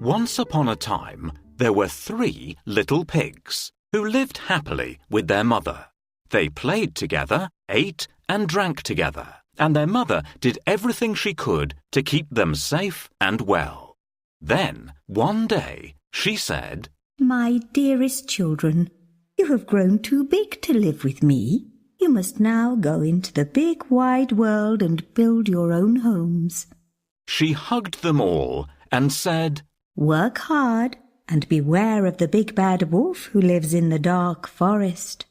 Once upon a time, there were 3 little pigs who lived happily with their mother. They played together, ate and drank together, and their mother did everything she could to keep them safe and well. Then, one day, she said, "My dearest children, you have grown too big to live with me. You must now go into the big wide world and build your own homes." She hugged them all and said, "Work hard and beware of the big bad wolf who lives in the dark forest."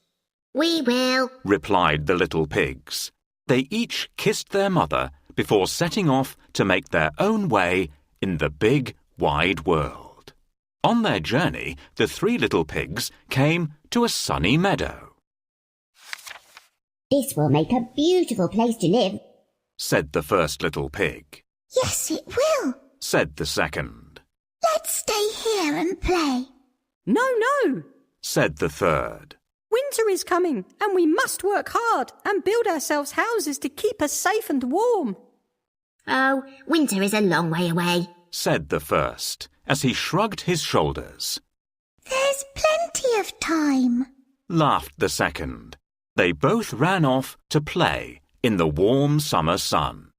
"We will," replied the little pigs. They each kissed their mother before setting off to make their own way in the big wide world. On their journey, the 3 little pigs came to a sunny meadow. "This will make a beautiful place to live," said the first little pig. "Yes, it will," said the second. "Let's stay here and play." "No, no," said the third. "Winter is coming and we must work hard and build ourselves houses to keep us safe and warm." "Oh, winter is a long way away," said the first, as he shrugged his shoulders. "There's plenty of time," laughed the second. They both ran off to play in the warm summer sun.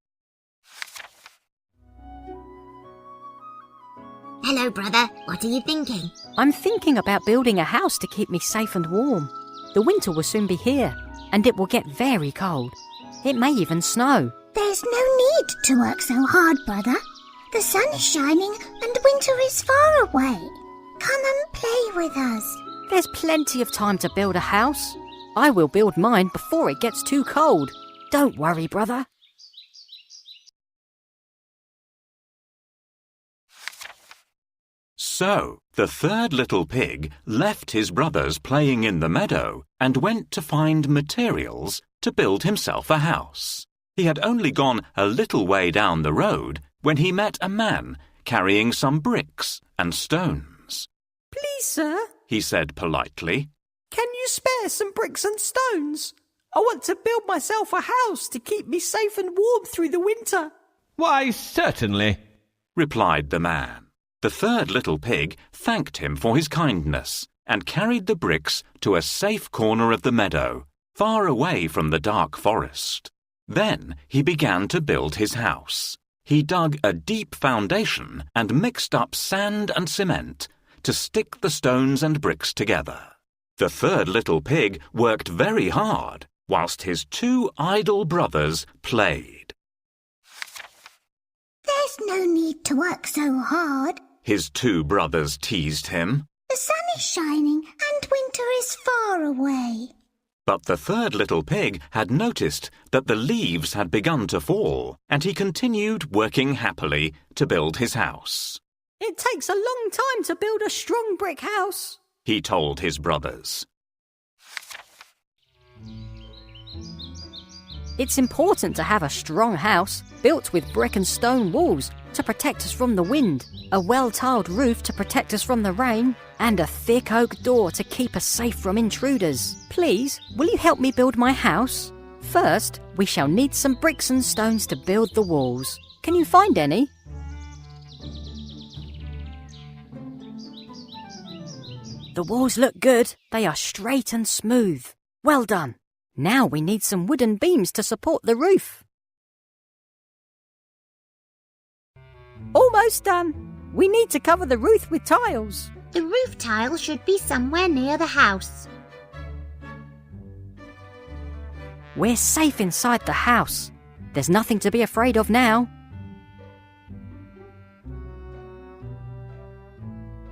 "Hello, brother. What are you thinking?" I'm thinking about building a house to keep me safe and warm. The winter will soon be here and it will get very cold. It may even snow. "There's no need to work so hard, brother. The sun is shining and winter is far away. Come and play with us." There's plenty of time to build a house. I will build mine before it gets too cold. Don't worry, brother. So, the third little pig left his brothers playing in the meadow and went to find materials to build himself a house. He had only gone a little way down the road when he met a man carrying some bricks and stones. "Please, sir," he said politely, "can you spare some bricks and stones? I want to build myself a house to keep me safe and warm through the winter." "Why, certainly," replied the man. The third little pig thanked him for his kindness and carried the bricks to a safe corner of the meadow, far away from the dark forest. Then he began to build his house. He dug a deep foundation and mixed up sand and cement to stick the stones and bricks together. The third little pig worked very hard, whilst his 2 idle brothers played. "There's no need to work so hard," his 2 brothers teased him. "The sun is shining and winter is far away." But the third little pig had noticed that the leaves had begun to fall, and he continued working happily to build his house. "It takes a long time to build a strong brick house," he told his brothers. "It's important to have a strong house built with brick and stone walls to protect us from the wind, a well-tiled roof to protect us from the rain, and a thick oak door to keep us safe from intruders. Please, will you help me build my house? First, we shall need some bricks and stones to build the walls. Can you find any?" "The walls look good. They are straight and smooth. Well done. Now we need some wooden beams to support the roof." "Almost done. We need to cover the roof with tiles." "The roof tile should be somewhere near the house." "We're safe inside the house. There's nothing to be afraid of now."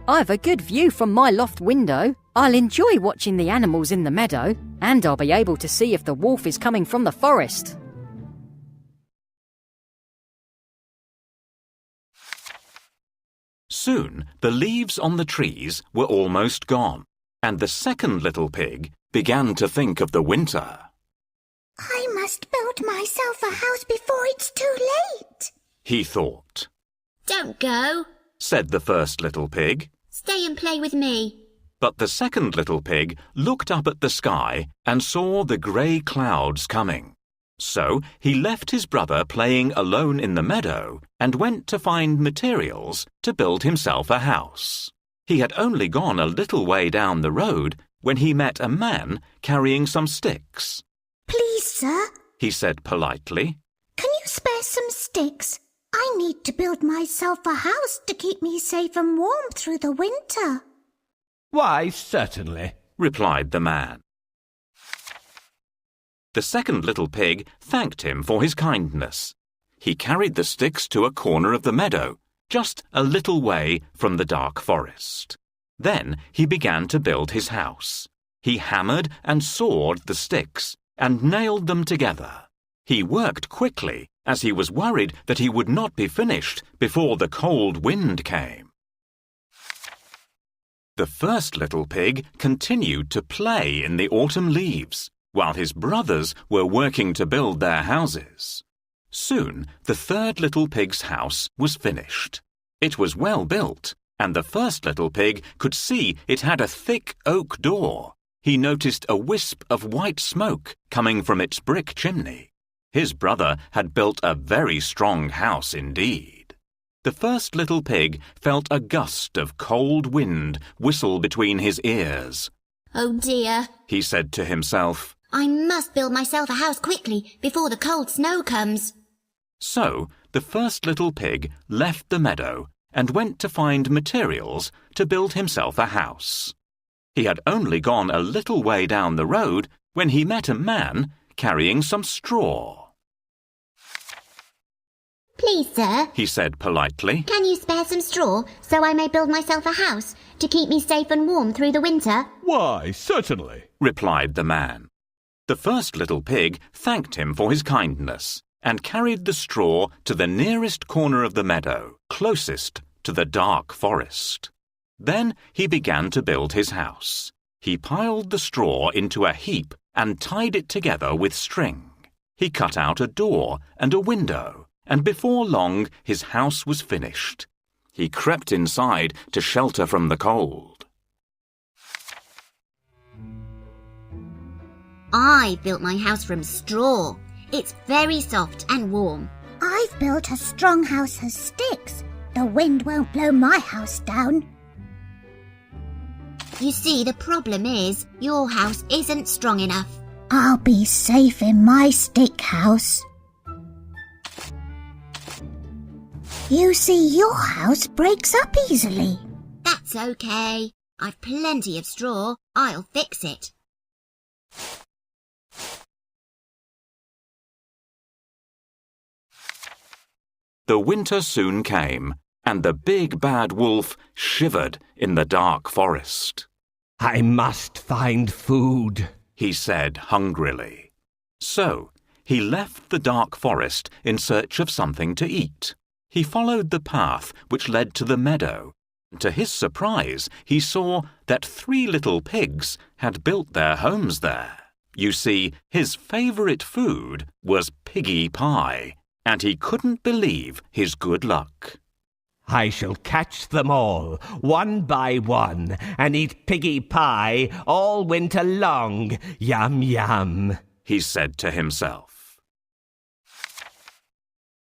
"I've a good view from my loft window. I'll enjoy watching the animals in the meadow, and I'll be able to see if the wolf is coming from the forest." Soon the leaves on the trees were almost gone, and the second little pig began to think of the winter. "I must build myself a house before it's too late," he thought. "Don't go," said the first little pig. "Stay and play with me." But the second little pig looked up at the sky and saw the grey clouds coming. So he left his brother playing alone in the meadow and went to find materials to build himself a house. He had only gone a little way down the road when he met a man carrying some sticks. Please, sir, He said politely. can you spare some sticks? I need to build myself a house to keep me safe and warm through the winter. Why, certainly, Replied the man. The second little pig thanked him for his kindness. He carried the sticks to a corner of the meadow, just a little way from the dark forest. Then he began to build his house. He hammered and sawed the sticks and nailed them together. He worked quickly, as he was worried that he would not be finished before the cold wind came. The first little pig continued to play in the autumn leaves, while his brothers were working to build their houses. Soon the third little pig's house was finished. It was well built, and the first little pig could see it had a thick oak door. He noticed a wisp of white smoke coming from its brick chimney. His brother had built a very strong house indeed. The first little pig felt a gust of cold wind whistle between his ears. Oh dear, He said to himself. I must build myself a house quickly before the cold snow comes. So the first little pig left the meadow and went to find materials to build himself a house. He had only gone a little way down the road when he met a man carrying some straw. Please, sir, He said politely. can you spare some straw so I may build myself a house to keep me safe and warm through the winter? why, certainly. Replied the man. The first little pig thanked him for his kindness and carried the straw to the nearest corner of the meadow, closest to the dark forest. Then he began to build his house. He piled the straw into a heap and tied it together with string. He cut out a door and a window, and before long his house was finished. He crept inside to shelter from the cold. I built my house from straw. It's very soft and warm. I've built a strong house of sticks. The wind won't blow my house down. You see, the problem is your house isn't strong enough. I'll be safe in my stick house. You see, your house breaks up easily. That's okay. I've plenty of straw. I'll fix it. The winter soon came, and the big bad wolf shivered in the dark forest. I must find food. He said hungrily. So he left the dark forest in search of something to eat. He followed the path which led to the meadow. To his surprise, he saw that 3 little pigs had built their homes there. You see, his favourite food was piggy pie, and he couldn't believe his good luck. I shall catch them all, one by one, and eat piggy pie all winter long. Yum, yum, He said to himself.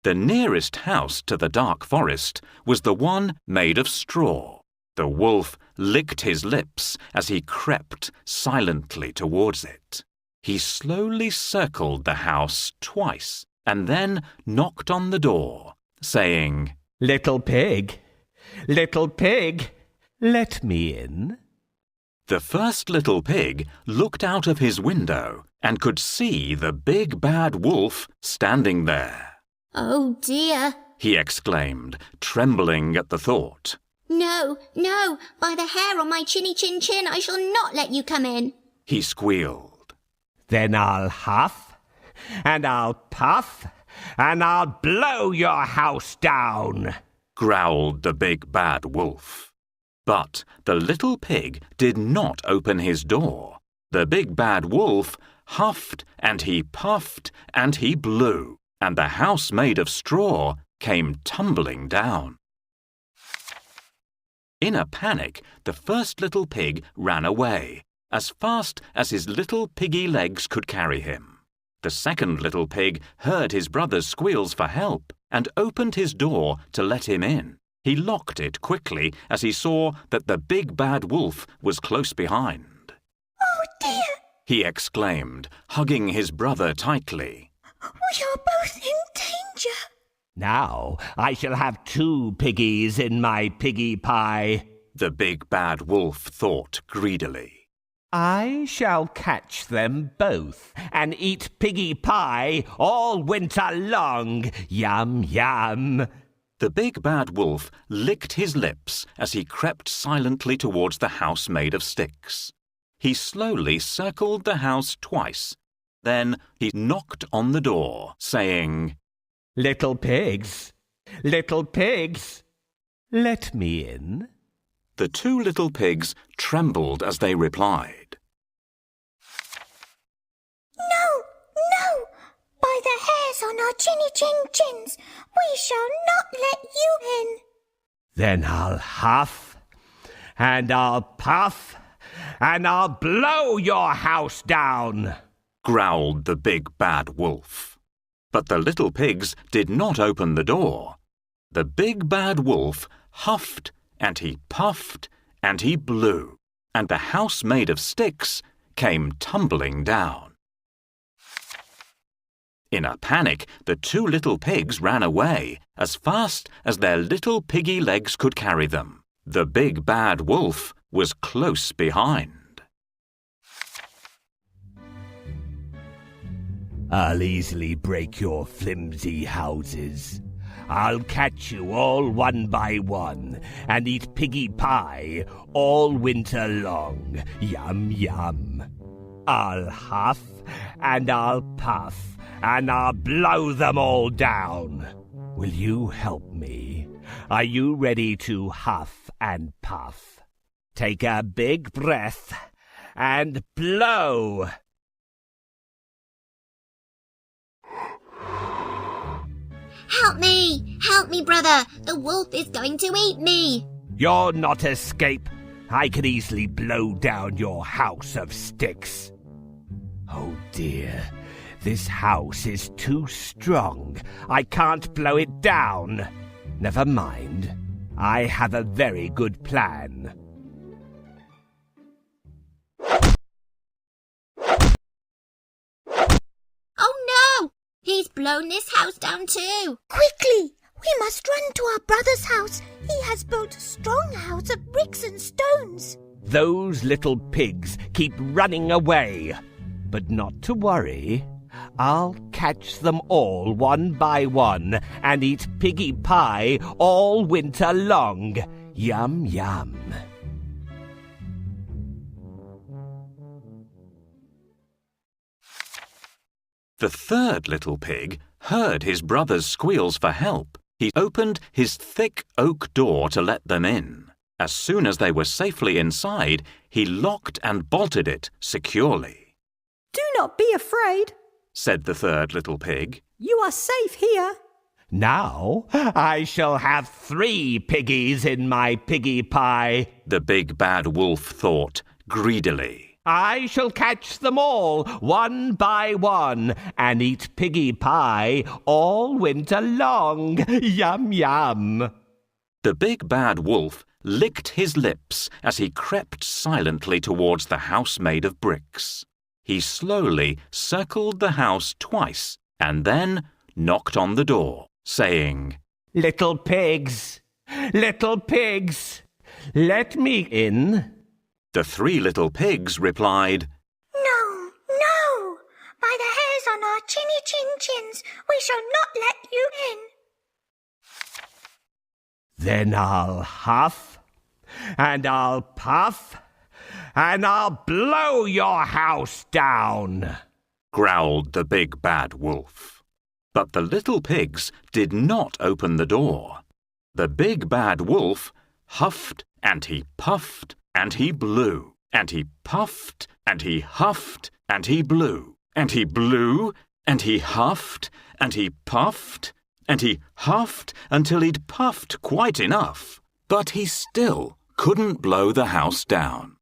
The nearest house to the dark forest was the one made of straw. The wolf licked his lips as he crept silently towards it. He slowly circled the house twice and then knocked on the door, saying, Little pig, let me in. The first little pig looked out of his window and could see the big bad wolf standing there. Oh dear. He exclaimed, trembling at the thought. No, no, by the hair on my chinny chin chin, I shall not let you come in. He squealed. Then I'll huff, and I'll puff, and I'll blow your house down, Growled the big bad wolf. But the little pig did not open his door. The big bad wolf huffed and he puffed and he blew, and the house made of straw came tumbling down. In a panic, the first little pig ran away, as fast as his little piggy legs could carry him. The second little pig heard his brother's squeals for help and opened his door to let him in. He locked it quickly as he saw that the big bad wolf was close behind. Oh dear! He exclaimed, hugging his brother tightly. We are both in danger. Now I shall have 2 piggies in my piggy pie. The big bad wolf thought greedily. I shall catch them both and eat piggy pie all winter long. Yum, yum. The big bad wolf licked his lips as he crept silently towards the house made of sticks. He slowly circled the house twice. Then he knocked on the door, saying, Little pigs, let me in. The 2 little pigs trembled as they replied. No, no! By the hairs on our chinny-chin-chins, we shall not let you in. Then I'll huff, and I'll puff, and I'll blow your house down, growled the big bad wolf. But the little pigs did not open the door. The big bad wolf huffed, and he puffed, and he blew, and the house made of sticks came tumbling down. In a panic, the 2 little pigs ran away as fast as their little piggy legs could carry them. The big bad wolf was close behind. I'll easily break your flimsy houses. I'll catch you all one by one and eat piggy pie all winter long. Yum, yum. I'll huff and I'll puff and I'll blow them all down. Will you help me? Are you ready to huff and puff? Take a big breath and blow. Help me, brother! The wolf is going to eat me! You're not escape. I can easily blow down your house of sticks. Oh dear, this house is too strong. I can't blow it down. Never mind. I have a very good plan. Oh no! He's blown this house down too! Quickly! We must run to our brother's house. He has built a strong house of bricks and stones. Those little pigs keep running away. But not to worry. I'll catch them all one by one and eat piggy pie all winter long. Yum, yum. The third little pig heard his brother's squeals for help. He opened his thick oak door to let them in. As soon as they were safely inside, he locked and bolted it securely. Do not be afraid, said the third little pig. You are safe here. Now I shall have 3 piggies in my piggy pie. The big bad wolf thought greedily. I shall catch them all one by one and eat piggy pie all winter long. Yum, yum. The big bad wolf licked his lips as he crept silently towards the house made of bricks. He slowly circled the house twice and then knocked on the door, saying, Little pigs, let me in. The 3 little pigs replied, No, no! By the hairs on our chinny-chin-chins, we shall not let you in. Then I'll huff, and I'll puff, and I'll blow your house down, growled the big bad wolf. But the little pigs did not open the door. The big bad wolf huffed and he puffed and he blew, and he puffed and he huffed and he blew, and he blew and he huffed and he puffed and he huffed until he'd puffed quite enough. But he still couldn't blow the house down.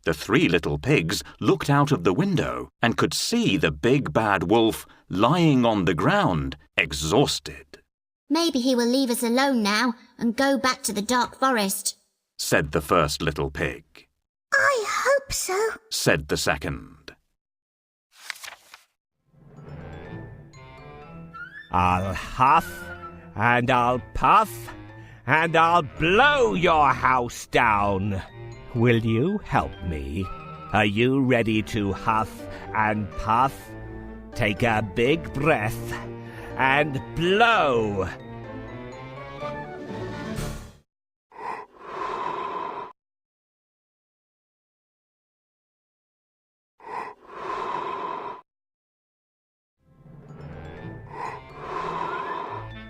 The three little pigs looked out of the window and could see the big bad wolf lying on the ground, exhausted. Maybe he will leave us alone now and go back to the dark forest, said the first little pig. I hope so, said the second. I'll huff and I'll puff and I'll blow your house down. Will you help me? Are you ready to huff and puff? Take a big breath and blow.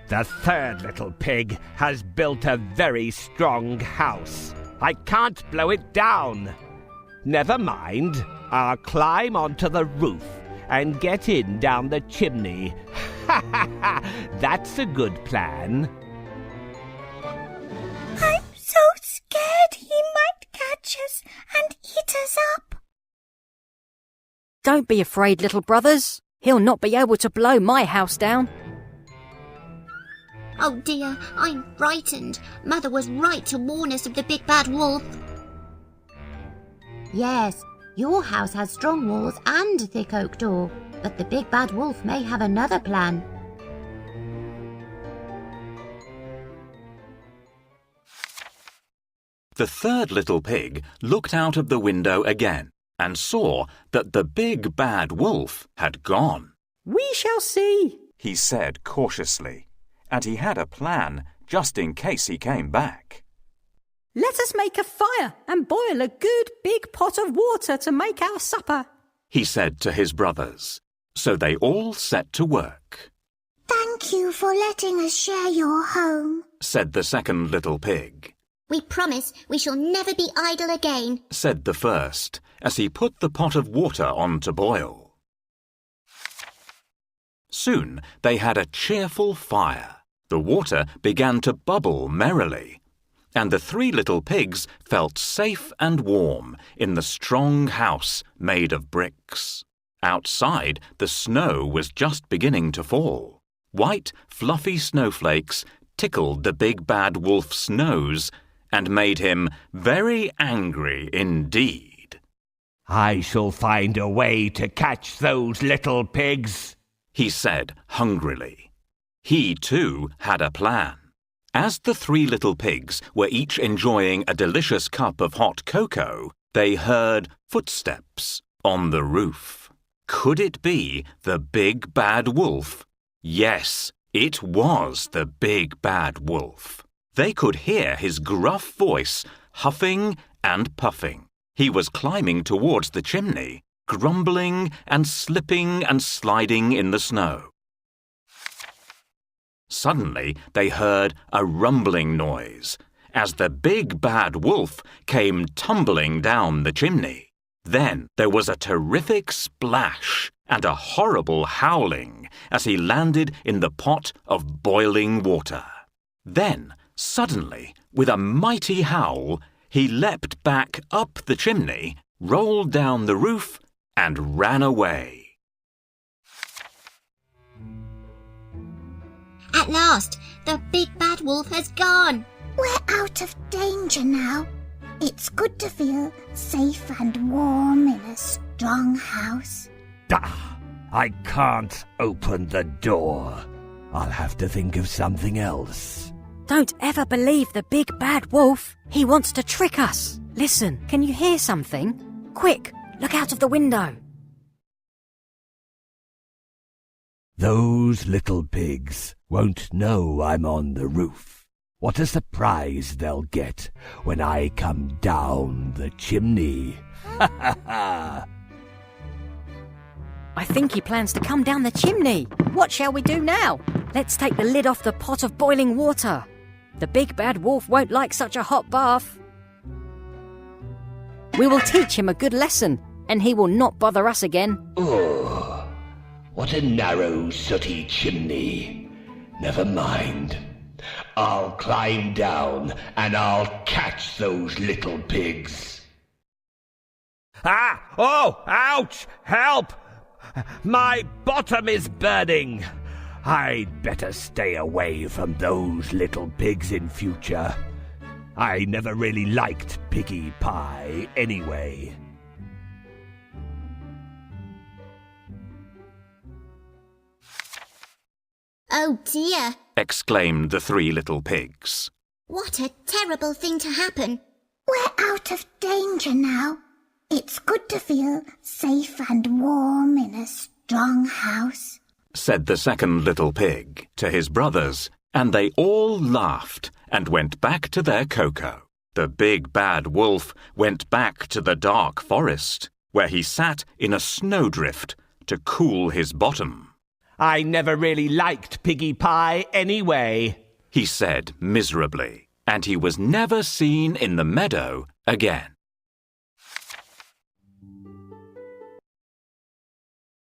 The third little pig has built a very strong house. I can't blow it down. Never mind, I'll climb onto the roof and get in down the chimney. Ha ha ha! That's a good plan. I'm so scared he might catch us and eat us up. Don't be afraid, little brothers. He'll not be able to blow my house down. Oh dear, I'm frightened. Mother was right to warn us of the big bad wolf. Yes, your house has strong walls and a thick oak door, but the big bad wolf may have another plan. The third little pig looked out of the window again and saw that the big bad wolf had gone. We shall see, he said cautiously, and he had a plan just in case he came back. Let us make a fire and boil a good big pot of water to make our supper, he said to his brothers. So they all set to work. Thank you for letting us share your home, said the second little pig. We promise we shall never be idle again, said the first, as he put the pot of water on to boil. Soon they had a cheerful fire. The water began to bubble merrily, and the three little pigs felt safe and warm in the strong house made of bricks. Outside, the snow was just beginning to fall. White, fluffy snowflakes tickled the big bad wolf's nose and made him very angry indeed. I shall find a way to catch those little pigs, he said hungrily. He, too, had a plan. As the three little pigs were each enjoying a delicious cup of hot cocoa, they heard footsteps on the roof. Could it be the big bad wolf? Yes, it was the big bad wolf. They could hear his gruff voice huffing and puffing. He was climbing towards the chimney, grumbling and slipping and sliding in the snow. Suddenly they heard a rumbling noise as the big bad wolf came tumbling down the chimney. Then there was a terrific splash and a horrible howling as he landed in the pot of boiling water. Then, suddenly, with a mighty howl, he leapt back up the chimney, rolled down the roof, and ran away. At last, the big bad wolf has gone. We're out of danger now. It's good to feel safe and warm in a strong house. I can't open the door. I'll have to think of something else. Don't ever believe the big bad wolf. He wants to trick us. Listen, can you hear something? Quick, look out of the window. Those little pigs won't know I'm on the roof. What a surprise they'll get when I come down the chimney. Ha ha ha! I think he plans to come down the chimney. What shall we do now? Let's take the lid off the pot of boiling water. The big bad wolf won't like such a hot bath. We will teach him a good lesson, and he will not bother us again. Oh, what a narrow, sooty chimney. Never mind. I'll climb down and I'll catch those little pigs. Ah! Oh! Ouch! Help! My bottom is burning. I'd better stay away from those little pigs in future. I never really liked Piggy Pie anyway. Oh dear, exclaimed the three little pigs. what a terrible thing to happen. We're out of danger now. It's good to feel safe and warm in a strong house, said the second little pig to his brothers, and they all laughed and went back to their cocoa. The big bad wolf went back to the dark forest, where he sat in a snowdrift to cool his bottom. I never really liked Piggy Pie anyway, he said miserably, and he was never seen in the meadow again.